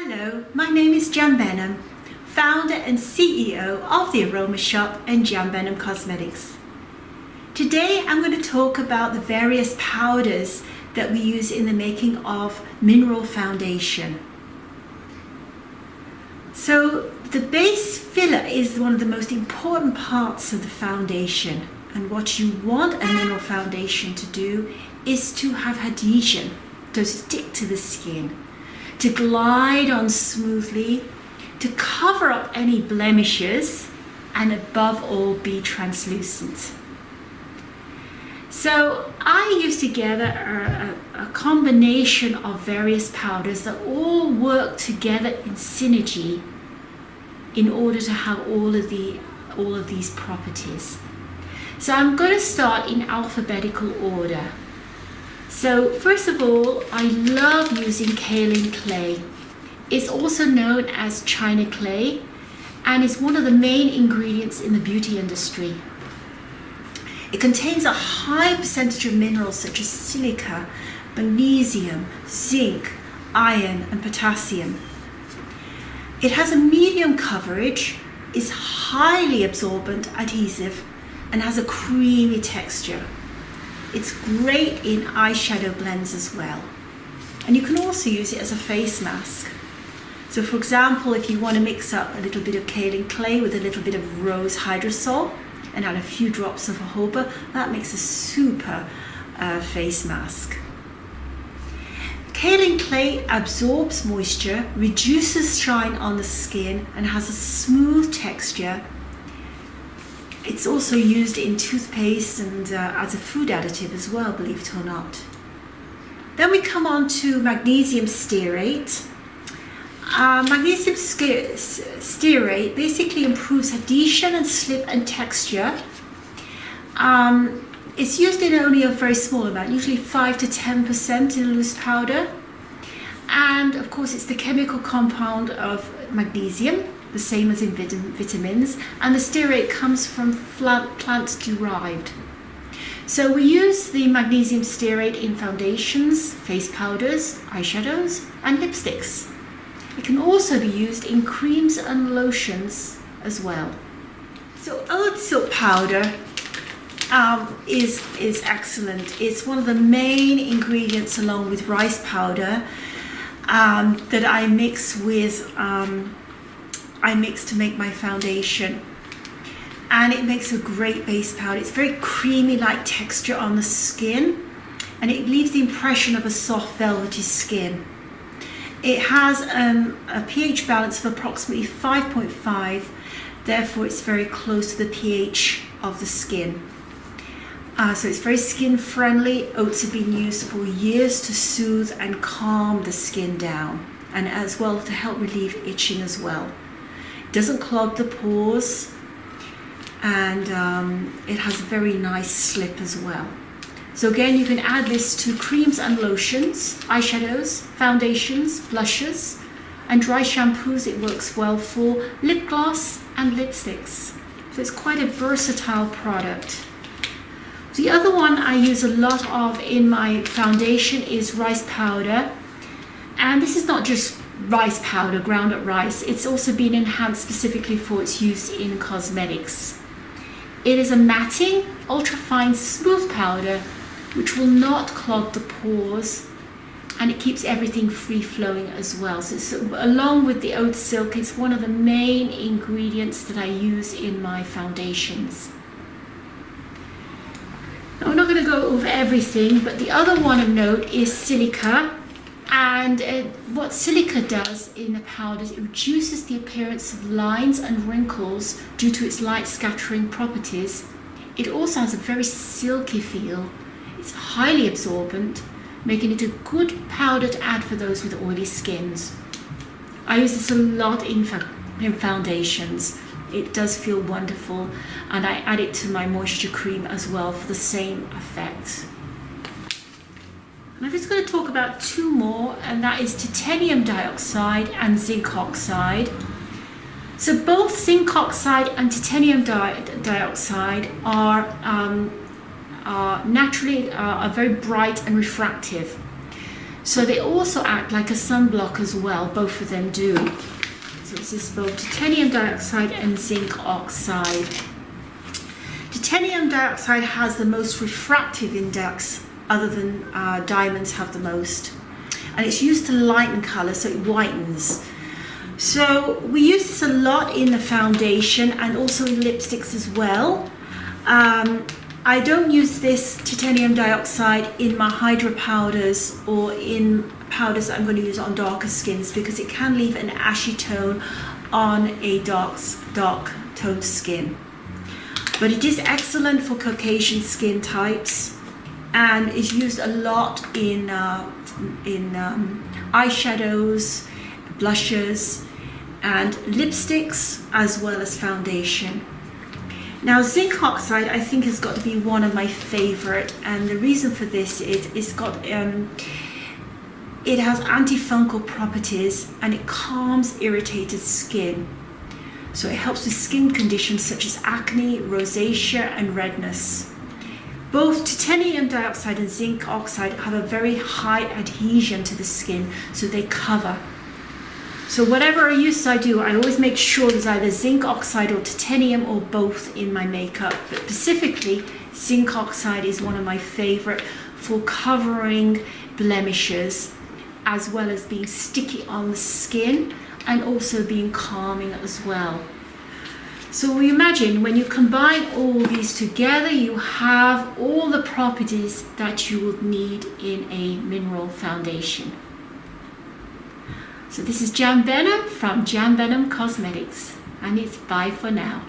Hello, my name is Jan Benham, founder and CEO of the Aroma Shop and Jan Benham Cosmetics. Today I'm going to talk about the various powders that we use in the making of mineral foundation. So the base filler is one of the most important parts of the foundation, and what you want a mineral foundation to do is to have adhesion, to stick to the skin, to glide on smoothly, to cover up any blemishes, and above all be translucent. So I use together a combination of various powders that all work together in synergy in order to have all of these properties. So I'm going to start in alphabetical order. So first of all, I love using Kaolin Clay. It's also known as China clay and is one of the main ingredients in the beauty industry. It contains a high percentage of minerals such as silica, magnesium, zinc, iron and potassium. It has a medium coverage, is highly absorbent, adhesive, and has a creamy texture. It's great in eyeshadow blends as well. And you can also use it as a face mask. So for example, if you want to mix up a little bit of Kaolin Clay with a little bit of rose hydrosol and add a few drops of jojoba, that makes a super face mask. Kaolin Clay absorbs moisture, reduces shine on the skin, and has a smooth texture. It's also used in toothpaste and as a food additive as well, believe it or not. Then we come on to magnesium stearate. Magnesium stearate basically improves adhesion and slip and texture. It's used in only a very small amount, usually 5 to 10% in a loose powder. And of course it's the chemical compound of magnesium, the same as in vitamins, and the stearate comes from plant derived. So we use the magnesium stearate in foundations, face powders, eyeshadows and lipsticks. It can also be used in creams and lotions as well. So oat salt powder is excellent. It's one of the main ingredients along with rice powder that I mix to make my foundation, and it makes a great base powder. It's very creamy like texture on the skin, and it leaves the impression of a soft velvety skin. It has a pH balance of approximately 5.5, therefore it's very close to the pH of the skin. So it's very skin friendly. Oats have been used for years to soothe and calm the skin down, and as well to help relieve itching as well. Doesn't clog the pores, and it has a very nice slip as well. So again, you can add this to creams and lotions, eyeshadows, foundations, blushes, and dry shampoos. It works well for lip gloss and lipsticks. So it's quite a versatile product. The other one I use a lot of in my foundation is rice powder, and this is not just rice powder, ground up rice. It's also been enhanced specifically for its use in cosmetics. It is a matting, ultra-fine, smooth powder which will not clog the pores, and it keeps everything free-flowing as well. So it's, along with the oat silk, it's one of the main ingredients that I use in my foundations. Now, I'm not going to go over everything, but the other one of note is silica. And what silica does in the powders, it reduces the appearance of lines and wrinkles due to its light scattering properties. It also has a very silky feel. It's highly absorbent, making it a good powder to add for those with oily skins. I use this a lot in foundations. It does feel wonderful, and I add it to my moisture cream as well for the same effect. I'm just going to talk about two more, and that is titanium dioxide and zinc oxide. So both zinc oxide and titanium dioxide are naturally very bright and refractive. So they also act like a sunblock as well, both of them do. So this is both titanium dioxide and zinc oxide. Titanium dioxide has the most refractive index, other than diamonds have the most. And it's used to lighten colour, so it whitens. So we use this a lot in the foundation and also in lipsticks as well. I don't use this titanium dioxide in my hydro powders or in powders that I'm going to use on darker skins, because it can leave an ashy tone on a dark toned skin. But it is excellent for Caucasian skin types and is used a lot in eyeshadows, blushes and lipsticks, as well as foundation. Now zinc oxide I think has got to be one of my favorite, and the reason for this is it has antifungal properties and it calms irritated skin. So it helps with skin conditions such as acne, rosacea and redness. Both titanium dioxide and zinc oxide have a very high adhesion to the skin, so they cover. So whatever use I do, I always make sure there's either zinc oxide or titanium or both in my makeup. But specifically, zinc oxide is one of my favorite for covering blemishes, as well as being sticky on the skin and also being calming as well. So we imagine when you combine all these together, you have all the properties that you would need in a mineral foundation. So this is Jan Benham from Jan Benham Cosmetics, and it's bye for now.